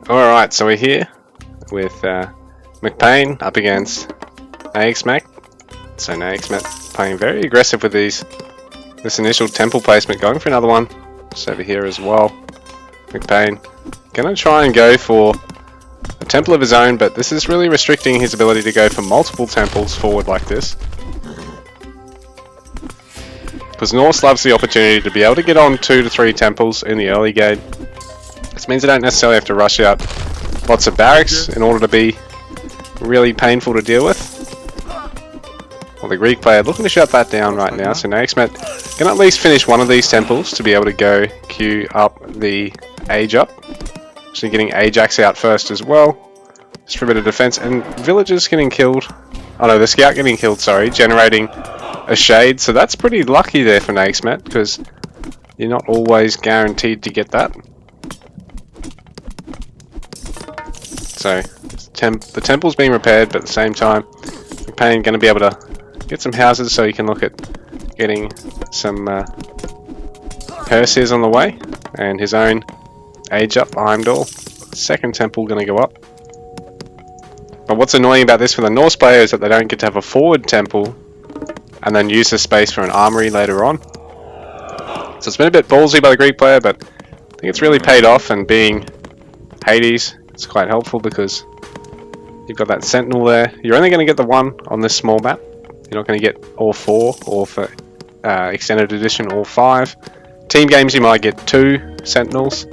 Alright, so we're here with McPain up against Naexmett. So Naexmett playing very aggressive with this initial temple placement, going for another one. Just over here as well. McPain gonna try and go for a temple of his own, but this is really restricting his ability to go for multiple temples forward like this. Because Norse loves the opportunity to be able to get on 2 to 3 temples in the early game. This means they don't necessarily have to rush out lots of barracks in order to be really painful to deal with. Well, the Greek player looking to shut that down right now, so Naexmett can at least finish one of these temples to be able to go queue up the Age up. Actually getting Ajax out first as well, just for a bit of defense, and villagers getting killed. Oh no, the scout getting killed, sorry, generating a shade, so that's pretty lucky there for Naexmett, because you're not always guaranteed to get that. So, the temple's being repaired, but at the same time, McPain going to be able to get some houses so he can look at getting some Perseus on the way, and his own Age up Heimdall. Second temple going to go up. But what's annoying about this for the Norse player is that they don't get to have a forward temple and then use the space for an armory later on. So it's been a bit ballsy by the Greek player, but I think it's really paid off, and being Hades, it's quite helpful because you've got that sentinel there. You're only going to get the one on this small map. You're not going to get all 4, or for extended edition all 5. Team games you might get 2 sentinels,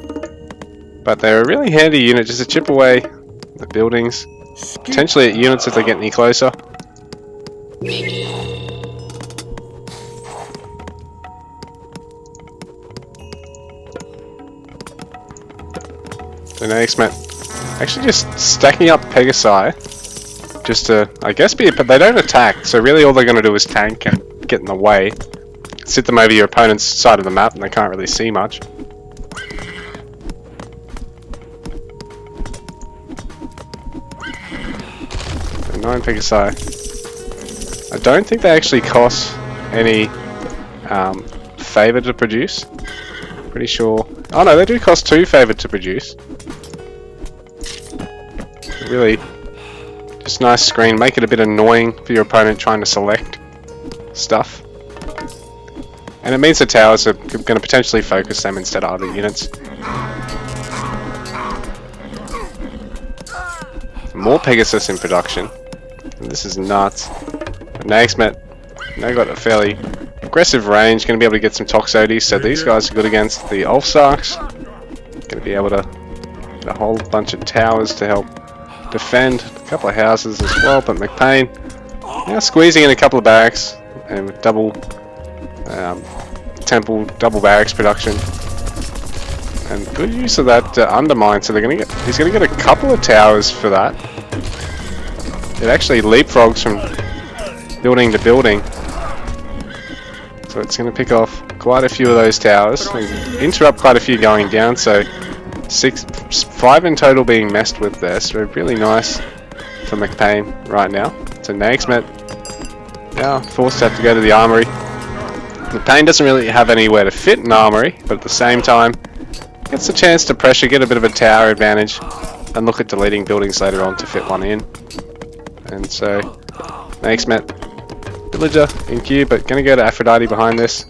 but they're a really handy unit just to chip away the buildings, potentially at units if they get any closer. So Naexmett actually just stacking up Pegasi just to, I guess, but they don't attack, so really all they're going to do is tank and get in the way. Sit them over your opponent's side of the map and they can't really see much. So 9 Pegasi. I don't think they actually cost any favour to produce. Pretty sure. Oh no, they do cost 2 favour to produce. Really just nice screen, make it a bit annoying for your opponent trying to select stuff. And it means the towers are going to potentially focus them instead of other units. More Pegasus in production. And this is nuts. Naexmett now got a fairly aggressive range, going to be able to get some Toxotes, so these guys are good against the Ulfsarks. Going to be able to get a whole bunch of towers to help defend a couple of houses as well, but McPain now squeezing in a couple of barracks and with double temple, double barracks production, and good use of that undermine. So he's going to get a couple of towers for that. It actually leapfrogs from building to building, so it's going to pick off quite a few of those towers and interrupt quite a few going down. So 5 in total being messed with there, so really nice for McPain right now. So Naexmett now forced to have to go to the armory. McPain doesn't really have anywhere to fit an armory, but at the same time gets a chance to pressure, get a bit of a tower advantage, and look at deleting buildings later on to fit one in. And so Naexmett, villager in queue, but going to go to Aphrodite behind this.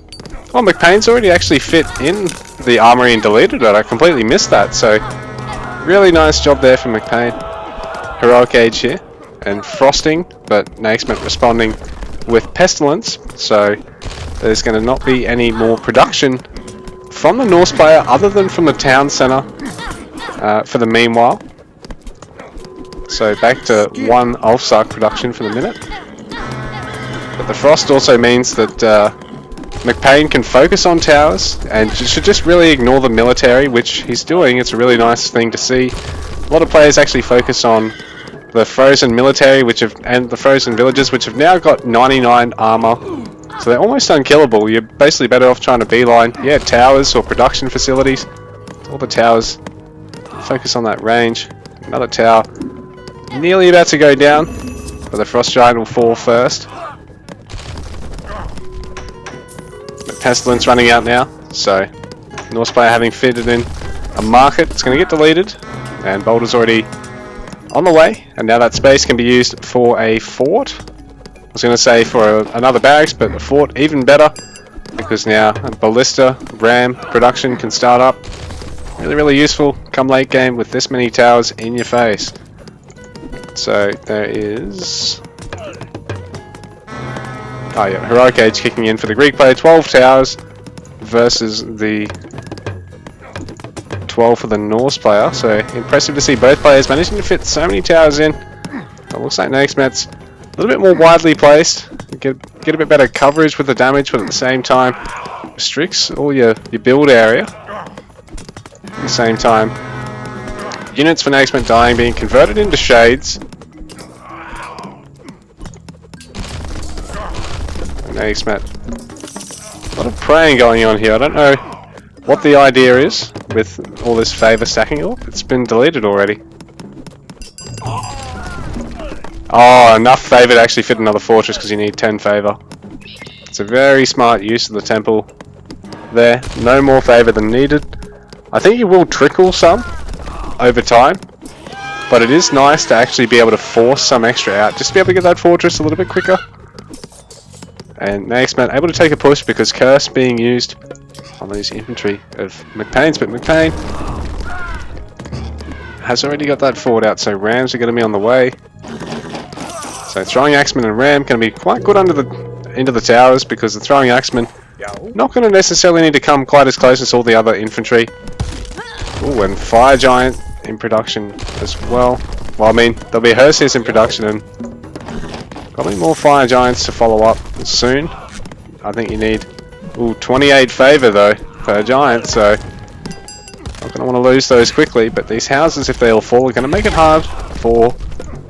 Oh, McPain's already actually fit in the armory and deleted it. I completely missed that, so really nice job there from McPain. Heroic Age here, and Frosting, but Naexmett responding with Pestilence, so there's going to not be any more production from the Norse player other than from the town centre for the meanwhile. So back to 1 Ulfsark production for the minute. But the Frost also means that McPain can focus on towers and should just really ignore the military, which he's doing. It's a really nice thing to see. A lot of players actually focus on the frozen military, and the frozen villages, which have now got 99 armor, so they're almost unkillable. You're basically better off trying to beeline, towers or production facilities. All the towers, focus on that range. Another tower, nearly about to go down, but the Frost Giant will fall first. The Pestilence running out now, so Norse player having fitted in a market. It's going to get deleted, and Boulder's already on the way, and now that space can be used for a fort. I was going to say for another barracks, but a fort even better, because now a ballista ram production can start up. Really useful come late game with this many towers in your face. So there is... oh yeah, Heroic Age kicking in for the Greek player. 12 towers versus the 12 for the Norse player. So impressive to see both players managing to fit so many towers in. It looks like Naexmett's a little bit more widely placed. Get a bit better coverage with the damage, but at the same time restricts all your build area. At the same time, units for Naexmett dying being converted into shades. Naexmett, a lot of praying going on here. I don't know what the idea is with all this favour stacking. Oh, it's been deleted already. Oh, enough favour to actually fit another fortress because you need 10 favour. It's a very smart use of the temple there. No more favour than needed. I think you will trickle some over time, but it is nice to actually be able to force some extra out, just to be able to get that fortress a little bit quicker. And Naexmett able to take a push because Curse being used on these infantry of McPain's, but McPain has already got that fort out, so Rams are going to be on the way. So throwing axemen and ram can be quite good into the towers, because the throwing axemen not going to necessarily need to come quite as close as all the other infantry. Ooh, and fire giant in production as well. Well, I mean, there'll be Hersius in production and probably more fire giants to follow up soon. I think you need 28 favour though per giant, so not going to want to lose those quickly. But these houses, if they all fall, are going to make it hard for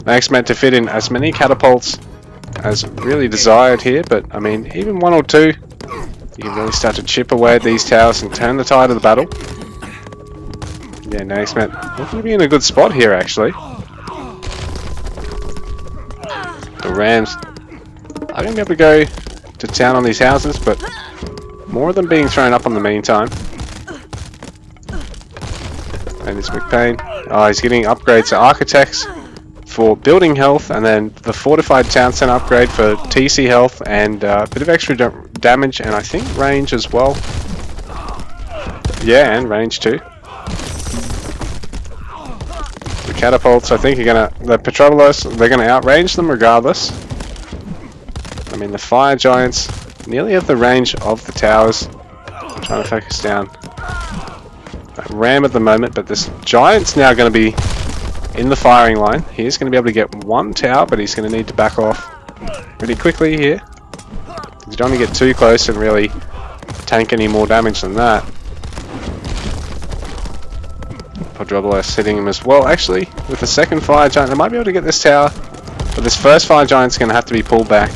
Naexmett to fit in as many catapults as really desired here. But I mean, even one or two, you can really start to chip away at these towers and turn the tide of the battle. Yeah, Naexmett looking to be in a good spot here actually. The Rams are going to be able to go to town on these houses, but more of them being thrown up on the meantime. And it's McPain. Oh, he's getting upgrades to architects for building health, and then the fortified town centre upgrade for TC health and a bit of extra damage, and I think range as well. Yeah, and range too. The catapults, I think, are gonna, the Petrobolos, they're gonna outrange them regardless. I mean, the fire giants nearly have the range of the towers. I'm trying to focus down that ram at the moment, but this giant's now going to be in the firing line. He's going to be able to get one tower, but he's going to need to back off pretty quickly here. You don't want to get too close and really tank any more damage than that. Petrobolos hitting him as well. Actually, with the second fire giant, they might be able to get this tower, but this first fire giant's going to have to be pulled back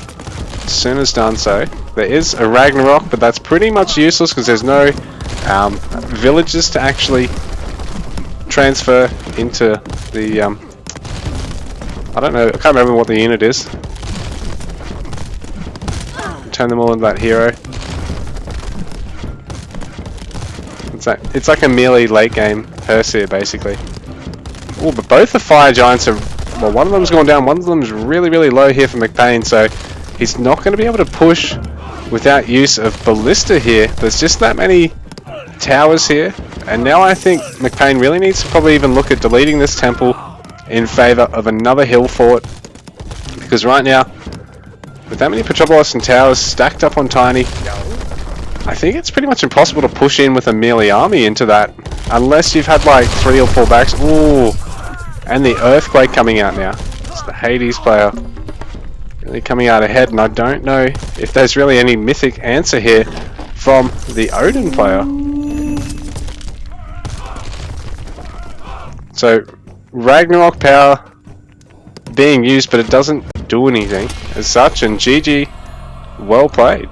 as soon as done so. There is a Ragnarok, but that's pretty much useless because there's no villages to actually transfer into the I don't know, I can't remember what the unit is. Turn them all into that hero. It's like a melee late game Hersier basically. Oh, but both the fire giants are, well, one of them's gone down, one of them's really low here for McPain, so he's not going to be able to push without use of ballista here. There's just that many towers here, and now I think McPain really needs to probably even look at deleting this temple in favour of another hill fort, because right now, with that many Petrobolos and towers stacked up on Tiny, I think it's pretty much impossible to push in with a melee army into that, unless you've had like 3 or 4 backs. Ooh, and the Earthquake coming out now. It's the Hades player really coming out ahead, and I don't know if there's really any mythic answer here from the Odin player. So Ragnarok power being used, but it doesn't do anything as such, and GG, well played.